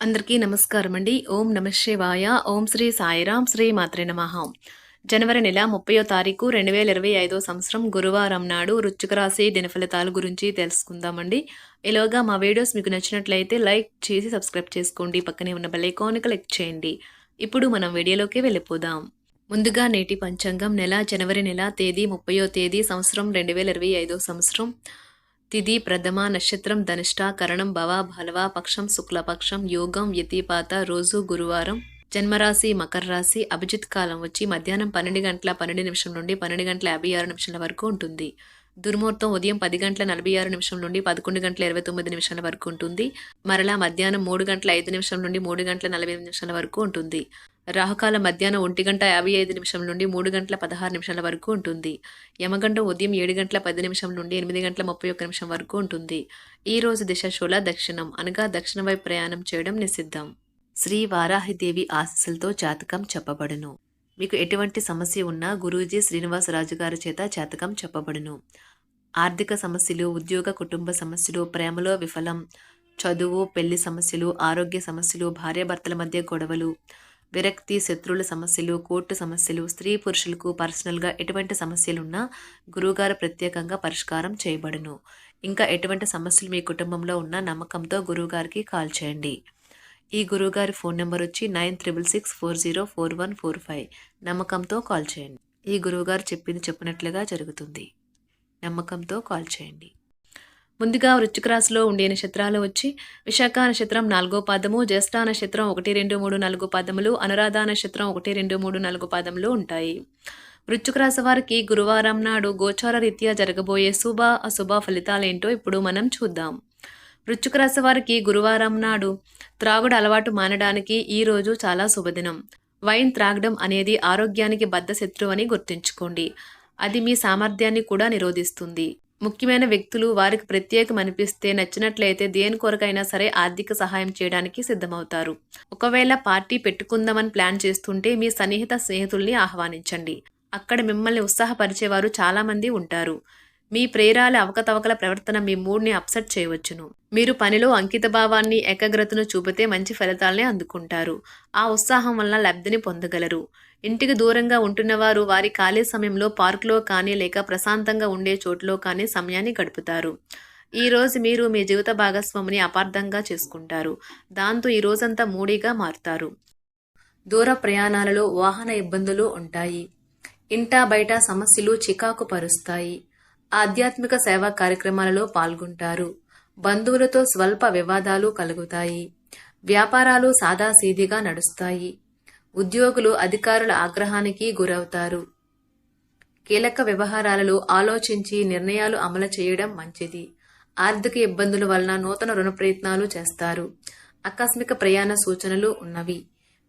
అందరికీ నమస్కారం అండి. ఓం నమ శివాయ. ఓం శ్రీ సాయిరాం. శ్రీ మాత్రే నమః. జనవరి నెల 30వ తారీఖు 2025 సంవత్సరం గురువారం నాడు వృశ్చిక రాశి దినఫలితాల గురించి తెలుసుకుందామండి. ఈలోగా మా వీడియోస్ మీకు నచ్చినట్లయితే లైక్ చేసి సబ్స్క్రైబ్ చేసుకోండి. పక్కనే ఉన్న బెల్ ఐకాన్ క్లిక్ చేయండి. ఇప్పుడు మనం వీడియోలోకి వెళ్ళిపోదాం. ముందుగా నేటి పంచాంగం జనవరి నెల తేదీ 30వ తేదీ సంవత్సరం 2025 సంవత్సరం. తిథి ప్రథమ, నక్షత్రం ధనిష్ట, కరణం భవ, భలవ, పక్షం శుక్లపక్షం, యోగం వ్యతిపాత, రోజు గురువారం. జన్మరాశి మకర రాశి. అభిజిత్ కాలం వచ్చి మధ్యాహ్నం 12 గంటల 12 నిమిషం నుండి 12 గంటల 56 నిమిషాల వరకు ఉంటుంది. దుర్ముహూర్తం ఉదయం 10 గంటల 46 నిమిషం నుండి 11 గంటల 29 నిమిషాల వరకు ఉంటుంది. మరలా మధ్యాహ్నం 3 గంటల 5 నిమిషం నుండి 3 గంటల 48 నిమిషాల వరకు ఉంటుంది. రాహుకాలం మధ్యాహ్నం 1 గంట 55 నిమిషం నుండి 3 గంటల 16 నిమిషాల వరకు ఉంటుంది. యమగండం ఉదయం 7 గంటల 10 నిమిషం నుండి 8 గంటల 31 నిమిషం వరకు ఉంటుంది. ఈ రోజు దిశ శూల దక్షిణం, అనగా దక్షిణ వైపు ప్రయాణం చేయడం నిషిద్ధం. శ్రీ వారాహిదేవి ఆశీస్సులతో జాతకం చెప్పబడును. మీకు ఎటువంటి సమస్య ఉన్నా గురూజీ శ్రీనివాసరాజు గారి చేత జాతకం చెప్పబడును. ఆర్థిక సమస్యలు, ఉద్యోగ కుటుంబ సమస్యలు, ప్రేమలో విఫలం, చదువు పెళ్లి సమస్యలు, ఆరోగ్య సమస్యలు, భార్యాభర్తల మధ్య గొడవలు, విరక్తి, శత్రువుల సమస్యలు, కోర్టు సమస్యలు, స్త్రీ పురుషులకు పర్సనల్గా ఎటువంటి సమస్యలున్నా గురువుగారు ప్రత్యేకంగా పరిష్కారం చేయబడును. ఇంకా ఎటువంటి సమస్యలు మీ కుటుంబంలో ఉన్న నమ్మకంతో గురువుగారికి కాల్ చేయండి. ఈ గురువుగారి ఫోన్ నెంబర్ వచ్చి 9666404145. నమ్మకంతో కాల్ చేయండి. ఈ గురువుగారు చెప్పినట్లుగా జరుగుతుంది. నమ్మకంతో కాల్ చేయండి. ముందుగా వృశ్చిక రాశిలో ఉండే నక్షత్రాలు వచ్చి విశాఖ నక్షత్రం 4వ పాదము, జ్యేష్ఠ నక్షత్రం 1, 2, 3, 4 పాదములు, అనురాధ నక్షత్రం 1, 2, 3, 4 పాదములు ఉంటాయి. వృశ్చిక రాశి వారికి గురువారం నాడు గోచార రీత్యా జరగబోయే శుభ అశుభ ఫలితాలేంటో ఇప్పుడు మనం చూద్దాం. వృశ్చిక రాశి వారికి గురువారం నాడు త్రాగుడు అలవాటు మానడానికి ఈ రోజు చాలా శుభదినం. వైన్ త్రాగడం అనేది ఆరోగ్యానికి బద్ధ శత్రువు అని గుర్తుంచుకోండి. అది మీ సామర్థ్యాన్ని కూడా నిరోధిస్తుంది. ముఖ్యమైన వ్యక్తులు వారికి ప్రత్యేకం అనిపిస్తే నచ్చినట్లయితే దేని కొరకైనా సరే ఆర్థిక సహాయం చేయడానికి సిద్ధమవుతారు. ఒకవేళ పార్టీ పెట్టుకుందామని ప్లాన్ చేస్తుంటే మీ సన్నిహిత స్నేహితుల్ని ఆహ్వానించండి. అక్కడ మిమ్మల్ని ఉత్సాహపరిచేవారు చాలా మంది ఉంటారు. మీ ప్రేరాల అవకతవకల ప్రవర్తన మీ మూడ్ని అప్సెట్ చేయవచ్చును. మీరు పనిలో అంకిత భావాన్ని, ఏకాగ్రతను చూపితే మంచి ఫలితాలని అందుకుంటారు. ఆ ఉత్సాహం వల్ల లబ్ధిని పొందగలరు. ఇంటికి దూరంగా ఉంటున్నవారు వారి ఖాళీ సమయంలో పార్కులో కానీ లేక ప్రశాంతంగా ఉండే చోటులో కానీ సమయాన్ని గడుపుతారు. ఈ రోజు మీరు మీ జీవిత భాగస్వామిని అపార్థంగా చేసుకుంటారు. దాంతో ఈ రోజంతా మూడీగా మారుతారు. దూర ప్రయాణాలలో వాహన ఇబ్బందులు ఉంటాయి. ఇంటా బయట సమస్యలు చికాకు పరుస్తాయి. ఆధ్యాత్మిక సేవా కార్యక్రమాలలో పాల్గొంటారు. బంధువులతో స్వల్ప వివాదాలు కలుగుతాయి. వ్యాపారాలు సాదాసీదిగా నడుస్తాయి. ఉద్యోగులు అధికారుల ఆగ్రహానికి గురవుతారు. కీలక వ్యవహారాలలో ఆలోచించి నిర్ణయాలు అమలు చేయడం మంచిది. ఆర్థిక ఇబ్బందుల వలన నూతన రుణ ప్రయత్నాలు చేస్తారు. ఆకస్మిక ప్రయాణ సూచనలు ఉన్నవి.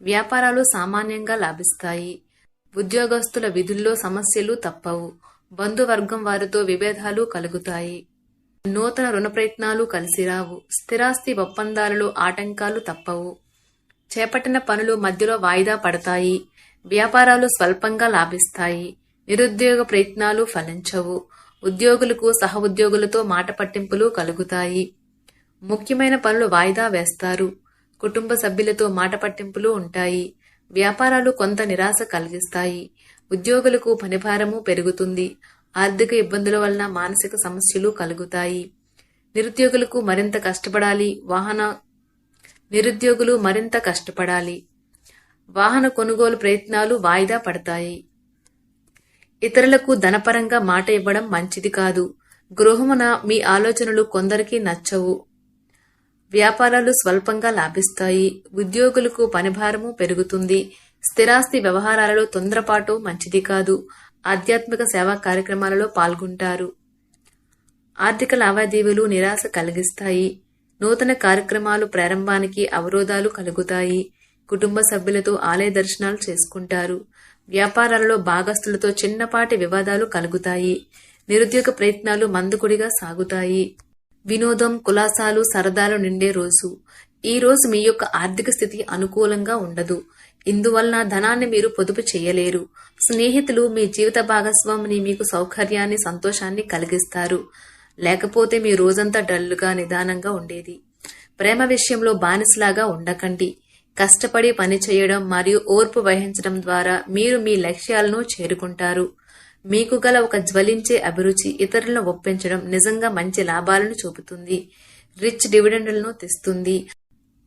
వ్యాపారాలు సామాన్యంగా లాభిస్తాయి. ఉద్యోగస్తుల విధుల్లో సమస్యలు తప్పవు. బంధువర్గం వారితో విభేదాలు కలుగుతాయి. నూతన రుణ ప్రయత్నాలు కలిసిరావు. స్థిరాస్తి ఒప్పందాలలో ఆటంకాలు తప్పవు. చేపట్టిన పనులు మధ్యలో వాయిదా పడతాయి. వ్యాపారాలు స్వల్పంగా లాభిస్తాయి. నిరుద్యోగ ప్రయత్నాలు ఫలించవు. ఉద్యోగులకు సహ ఉద్యోగులతో మాట పట్టింపులు కలుగుతాయి. ముఖ్యమైన పనులు వాయిదా వేస్తారు. కుటుంబ సభ్యులతో మాట పట్టింపులు ఉంటాయి. వ్యాపారాలు కొంత నిరాశ కలిగిస్తాయి. ఉద్యోగులకు పనిభారము పెరుగుతుంది. ఆర్థిక ఇబ్బందుల వలన మానసిక సమస్యలు కలుగుతాయి. నిరుద్యోగులు మరింత కష్టపడాలి. వాహన కొనుగోలు ప్రయత్నాలు వాయిదా పడతాయి. ఇతరులకు ధనపరంగా మాట ఇవ్వడం మంచిది కాదు. గృహమున మీ ఆలోచనలు కొందరికి నచ్చవు. వ్యాపారాలు స్వల్పంగా లాభిస్తాయి. ఉద్యోగులకు పనిభారము పెరుగుతుంది. స్థిరాస్తి వ్యవహారాలలో తొందరపాటు మంచిది కాదు. ఆధ్యాత్మిక సేవా కార్యక్రమాలలో పాల్గొంటారు. ఆర్థిక లావాదేవీలు నిరాశ కలిగిస్తాయి. నూతన కార్యక్రమాలు ప్రారంభానికి అవరోధాలు కలుగుతాయి. కుటుంబ సభ్యులతో ఆలయ దర్శనాలు చేసుకుంటారు. వ్యాపారాలలో భాగస్తులతో చిన్నపాటి వివాదాలు కలుగుతాయి. నిరుద్యోగ ప్రయత్నాలు మందకొడిగా సాగుతాయి. వినోదం, కులాసాలు, సరదాలు నిండే రోజు. ఈ రోజు మీ యొక్క ఆర్థిక స్థితి అనుకూలంగా ఉండదు. ఇందువలన ధనాన్ని మీరు పొదుపు చేయలేరు. స్నేహితులు మీ జీవిత భాగస్వామిని మీకు సౌకర్యాన్ని, సంతోషాన్ని కలిగిస్తారు. లేకపోతే మీ రోజంతా డల్లుగా నిదానంగా ఉండేది. ప్రేమ విషయంలో బానిసలాగా ఉండకండి. కష్టపడి పని చేయడం మరియు ఓర్పు వహించడం ద్వారా మీరు మీ లక్ష్యాలను చేరుకుంటారు. మీకు గల ఒక జ్వలించే అభిరుచి ఇతరులను ఒప్పించడం నిజంగా మంచి లాభాలను చూపుతుంది. రిచ్ డివిడెండ్లను తెస్తుంది.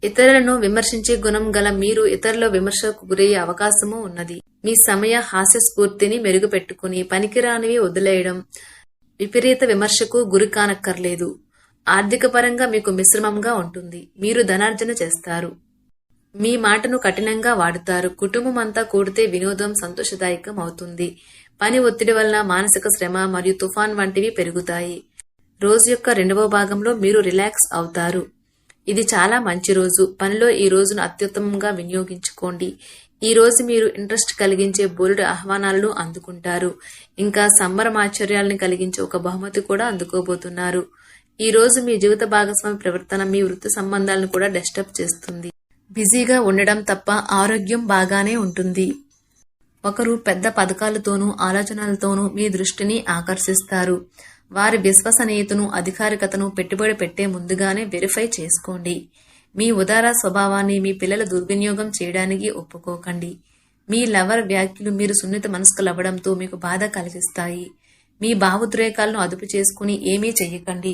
ఇతరులను విమర్శించే గుణం గల మీరు ఇతరుల విమర్శకు గురయ్యే అవకాశము ఉన్నది. మీ సమయ హాస్య స్ఫూర్తిని మెరుగుపెట్టుకుని పనికిరానివి వదిలేయడం విపరీత విమర్శకు గురి కానక్కర్లేదు. ఆర్థిక పరంగా మీకు మిశ్రమంగా ఉంటుంది. మీరు ధనార్జన చేస్తారు. మీ మాటను కఠినంగా వాడుతారు. కుటుంబం అంతా కూడితే వినోదం సంతోషదాయకం అవుతుంది. పని ఒత్తిడి వలన మానసిక శ్రమ మరియు తుఫాన్ వంటివి పెరుగుతాయి. రోజు యొక్క 2వ భాగంలో మీరు రిలాక్స్ అవుతారు. ఇది చాలా మంచి రోజు. పనిలో ఈ రోజును అత్యుత్తమంగా వినియోగించుకోండి. ఈ రోజు మీరు ఇంట్రెస్ట్ కలిగించే బోలెడు ఆహ్వానాలను అందుకుంటారు. ఇంకా సంబరమాశ్చర్యాలను కలిగించే ఒక బహుమతి కూడా అందుకోబోతున్నారు. ఈ రోజు మీ జీవిత భాగస్వామి ప్రవర్తన మీ వృత్తి సంబంధాలను కూడా డిస్టర్బ్ చేస్తుంది. బిజీగా ఉండడం తప్ప ఆరోగ్యం బాగానే ఉంటుంది. ఒకరు పెద్ద పథకాలతోనూ ఆలోచనలతోనూ మీ దృష్టిని ఆకర్షిస్తారు. వారి విశ్వసనీయతను అధికారికతను పెట్టుబడి పెట్టే ముందుగానే వెరిఫై చేసుకోండి. మీ ఉదార స్వభావాన్ని మీ పిల్లల దుర్వినియోగం చేయడానికి ఒప్పుకోకండి. మీ లవర్ వ్యాఖ్యలు మీరు సున్నిత మనస్కులవ్వడంతో మీకు బాధ కలిగిస్తాయి. మీ భావోద్రేకాలను అదుపు చేసుకుని ఏమీ చెయ్యకండి,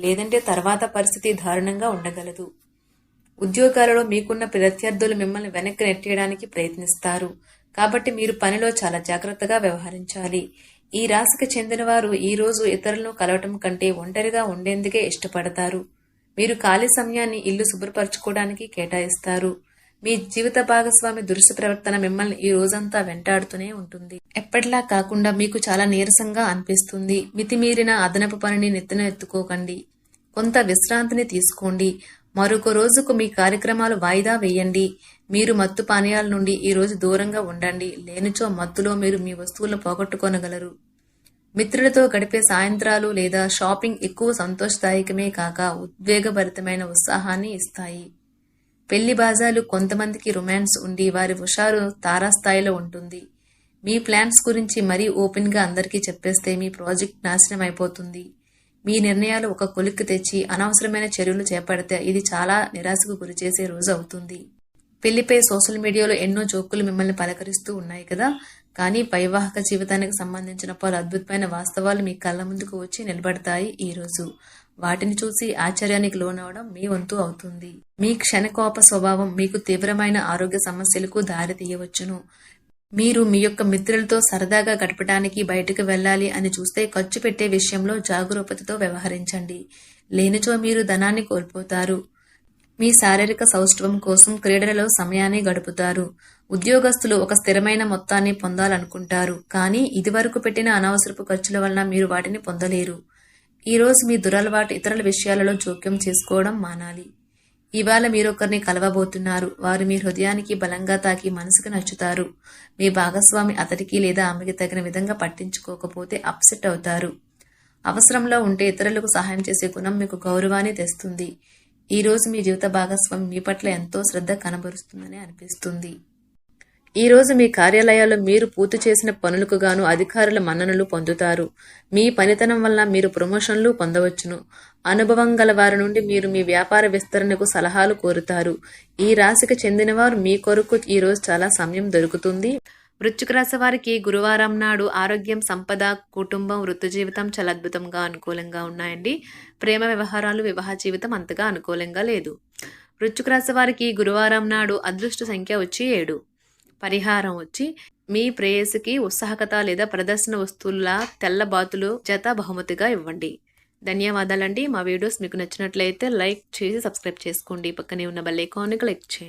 లేదంటే తర్వాత పరిస్థితి దారుణంగా ఉండగలదు. ఉద్యోగాలలో మీకున్న ప్రత్యర్థులు మిమ్మల్ని వెనక్కి నెట్టేయడానికి ప్రయత్నిస్తారు. కాబట్టి మీరు పనిలో చాలా జాగ్రత్తగా వ్యవహరించాలి. ఈ రాశికి చెందిన వారు ఈ రోజు ఇతరులను కలవటం కంటే ఒంటరిగా ఉండేందుకే ఇష్టపడతారు. మీరు ఖాళీ సమయాన్ని ఇల్లు శుభ్రపరచుకోవడానికి కేటాయిస్తారు. మీ జీవిత భాగస్వామి దురుసు ప్రవర్తన మిమ్మల్ని ఈ రోజంతా వెంటాడుతూనే ఉంటుంది. ఎప్పటిలా కాకుండా మీకు చాలా నీరసంగా అనిపిస్తుంది. మితిమీరిన అదనపు పనిని నెత్తిన ఎత్తుకోకండి. కొంత విశ్రాంతిని తీసుకోండి. మరొక రోజుకు మీ కార్యక్రమాలు వాయిదా వేయండి. మీరు మత్తు పానీయాల నుండి ఈ రోజు దూరంగా ఉండండి. లేనిచో మత్తులో మీరు మీ వస్తువులను పోగొట్టుకోనగలరు. మిత్రులతో గడిపే సాయంత్రాలు లేదా షాపింగ్ ఎక్కువ సంతోషదాయకమే కాక ఉద్వేగభరితమైన ఉత్సాహాన్ని ఇస్తాయి. పెళ్లి బాజాలు కొంతమందికి రొమాన్స్ ఉండి వారి హుషారు తారాస్థాయిలో ఉంటుంది. మీ ప్లాన్స్ గురించి మరీ ఓపెన్ గా అందరికీ చెప్పేస్తే మీ ప్రాజెక్ట్ నాశనం అయిపోతుంది. మీ నిర్ణయాలు ఒక కొలిక్కి తెచ్చి అనవసరమైన చర్యలు చేపడితే ఇది చాలా నిరాశకు గురిచేసే రోజు అవుతుంది. పెళ్లిపై సోషల్ మీడియాలో ఎన్నో జోకులు మిమ్మల్ని పలకరిస్తూ ఉన్నాయి కదా, కానీ వైవాహిక జీవితానికి సంబంధించిన పలు అద్భుతమైన వాస్తవాలు మీ కళ్ళ ముందుకు వచ్చి నిలబడతాయి. ఈ రోజు వాటిని చూసి ఆశ్చర్యానికి లోనవడం మీ వంతు అవుతుంది. మీ క్షణకోప స్వభావం మీకు తీవ్రమైన ఆరోగ్య సమస్యలకు దారి తీయవచ్చును. మీరు మీ యొక్క మిత్రులతో సరదాగా గడపడానికి బయటకు వెళ్ళాలి అని చూస్తే ఖర్చు పెట్టే విషయంలో జాగరూకతతో వ్యవహరించండి. లేనిచో మీరు ధనాన్ని కోల్పోతారు. మీ శారీరక సౌష్ఠవం కోసం క్రీడలలో సమయాన్ని గడుపుతారు. ఉద్యోగస్తులు ఒక స్థిరమైన మొత్తాన్ని పొందాలనుకుంటారు, కానీ ఇదివరకు పెట్టిన అనవసరపు ఖర్చుల వలన మీరు వాటిని పొందలేరు. ఈ రోజు మీ దురలవాటు ఇతరుల విషయాలలో జోక్యం చేసుకోవడం మానాలి. ఇవాళ మీరొకరిని కలవబోతున్నారు. వారు మీ హృదయానికి బలంగా తాకి మనసుకు నచ్చుతారు. మీ భాగస్వామి అతడికి లేదా ఆమెకి తగిన విధంగా పట్టించుకోకపోతే అప్సెట్ అవుతారు. అవసరంలో ఉంటే ఇతరులకు సహాయం చేసే గుణం మీకు గౌరవాన్ని తెస్తుంది. ఈ రోజు మీ జీవిత భాగస్వామి మీ పట్ల ఎంతో శ్రద్ధ కనబరుస్తుందని అనిపిస్తుంది. ఈ రోజు మీ కార్యాలయాల్లో మీరు పూర్తి చేసిన పనులకు గాను అధికారుల మన్ననలు పొందుతారు. మీ పనితనం వల్ల మీరు ప్రమోషన్లు పొందవచ్చును. అనుభవం గల వారి నుండి మీరు మీ వ్యాపార విస్తరణకు సలహాలు కోరుతారు. ఈ రాశికి చెందినవారు మీ కొరకు ఈ రోజు చాలా సమయం దొరుకుతుంది. వృశ్చిక రాశి వారికి గురువారం నాడు ఆరోగ్యం, సంపద, కుటుంబం, వృత్తి జీవితం చాలా అద్భుతంగా అనుకూలంగా ఉన్నాయండి. ప్రేమ వ్యవహారాలు, వివాహ జీవితం అంతగా అనుకూలంగా లేదు. వృశ్చిక రాశి వారికి గురువారం నాడు అదృష్ట సంఖ్య వచ్చి 7. పరిహారం వచ్చి మీ ప్రేయసికి ఉత్సాహకత లేదా ప్రదర్శన వస్తువుల తెల్ల బాతులు జత బహుమతిగా ఇవ్వండి. ధన్యవాదాలండి. మా వీడియోస్ మీకు నచ్చినట్లయితే లైక్ చేసి సబ్స్క్రైబ్ చేసుకోండి. పక్కనే ఉన్న బెల్ ఐకాన్ని క్లిక్ చేయండి.